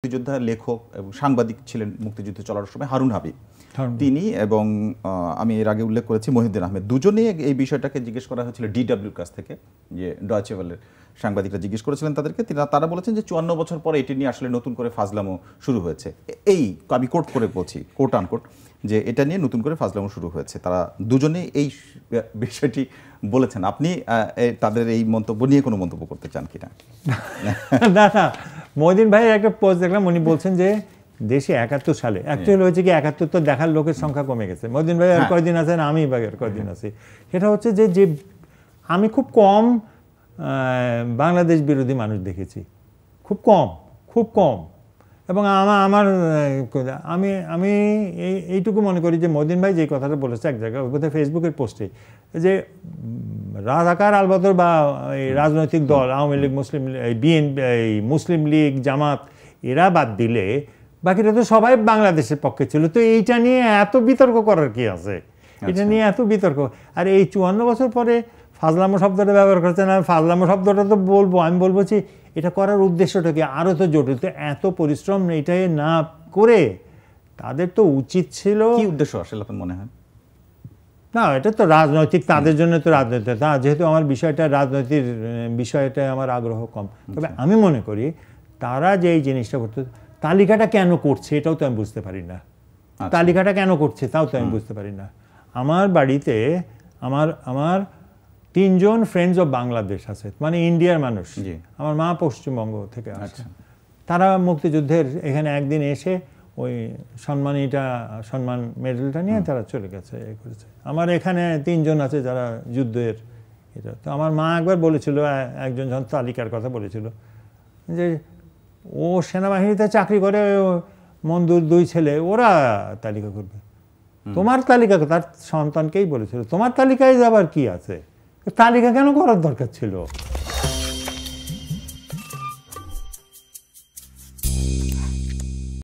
মুক্তিযোদ্ধা লেখক এবং সাংবাদিক ছিলেন মুক্তিযুদ্ধ চলার সময় হারুন হাবিব তিনি এবং আমি এর আগে উল্লেখ করেছি মহিউদ্দিন আহমেদ দুজনেই এই বিষয়টাকে জিজ্ঞেস করা হয়েছিল ডিডব্লিউর কাছ থেকে যে ডয়েচে ওয়েলের সাংবাদিকরা জিজ্ঞেস করেছিলেন তাদেরকে তারা বলেছেন যে ৫৪ বছর পরে এটি নিয়ে আসলে নতুন করে ফাজলামো শুরু হয়েছে এই আমি কোট করে বলছি কোট আনকোট যে এটা নিয়ে নতুন করে ফাজলামো শুরু হয়েছে তারা দুজনেই এই বিষয়টি বলেছেন আপনি তাদের এই মন্তব্য নিয়ে কোনো মন্তব্য করতে চান কিনা না না মহিউদ্দিন ভাই একটা পোস্ট দেখলাম উনি বলছেন যে দেশে ৭১ সালে অ্যাকচুয়ালি হয়েছে কি ৭১ তো দেখার লোকের সংখ্যা কমে গেছে মহিউদ্দিন ভাই আর কয়দিন আছেন আমি আর কয়দিন আছি সেটা হচ্ছে যে আমি খুব কম বাংলাদেশ বিরোধী মানুষ দেখেছি খুব কম এবং আমার আমি এইটুকু মনে করি যে মহিউদ্দিন ভাই যে কথাটা বলেছে এক জায়গায় ওই বোধহয় ফেসবুকের পোস্টে যে রাজাকার আলবদর বা রাজনৈতিক দল আওয়ামী লীগ মুসলিম মুসলিম লীগ জামাত এরা বাদ দিলে বাকিটা তো সবাই বাংলাদেশের পক্ষে ছিল তো এইটা নিয়ে এত বিতর্ক করার কি আছে এটা নিয়ে এত বিতর্ক আর এই ৫৪ বছর পরে ফাজলামো শব্দটা ব্যবহার করছে না ফাজলামো শব্দটা তো বলবো আমি বলবো যে এটা করার উদ্দেশ্যটা কি আরও তো জটিল তো এত পরিশ্রম এটাই না করে তাদের তো উচিত ছিল কি উদ্দেশ্য আসলে আপনার মনে হয় না এটা তো রাজনৈতিক তাদের জন্য তো রাজনৈতিক তা যেহেতু আমার বিষয়টা রাজনৈতিক বিষয়টা আমার আগ্রহ কম তবে আমি মনে করি তারা যে এই জিনিসটা করতে তালিকাটা কেন করছে এটাও তো আমি বুঝতে পারি না তালিকাটা কেন করছে তাও তো আমি বুঝতে পারি না আমার বাড়িতে আমার ৩ জন ফ্রেন্ডস অফ বাংলাদেশ আছে মানে ইন্ডিয়ার মানুষ আমার মা পশ্চিমবঙ্গ থেকে আসছে তারা মুক্তিযুদ্ধের এখানে একদিন এসে ওই সম্মান মেডেলটা নিয়ে তারা চলে গেছে করেছে আমার এখানে ৩ জন আছে যারা যুদ্ধের এটা তো আমার মা একবার বলেছিল একজন যখন তালিকার কথা বলেছিল যে ও সেনাবাহিনীতে চাকরি করে মন্দুর 2 ছেলে ওরা তালিকা করবে তোমার তালিকা তার সন্তানকেই বলেছিল তোমার তালিকায় যাবার কি আছে তালিকা কেন করার দরকার ছিল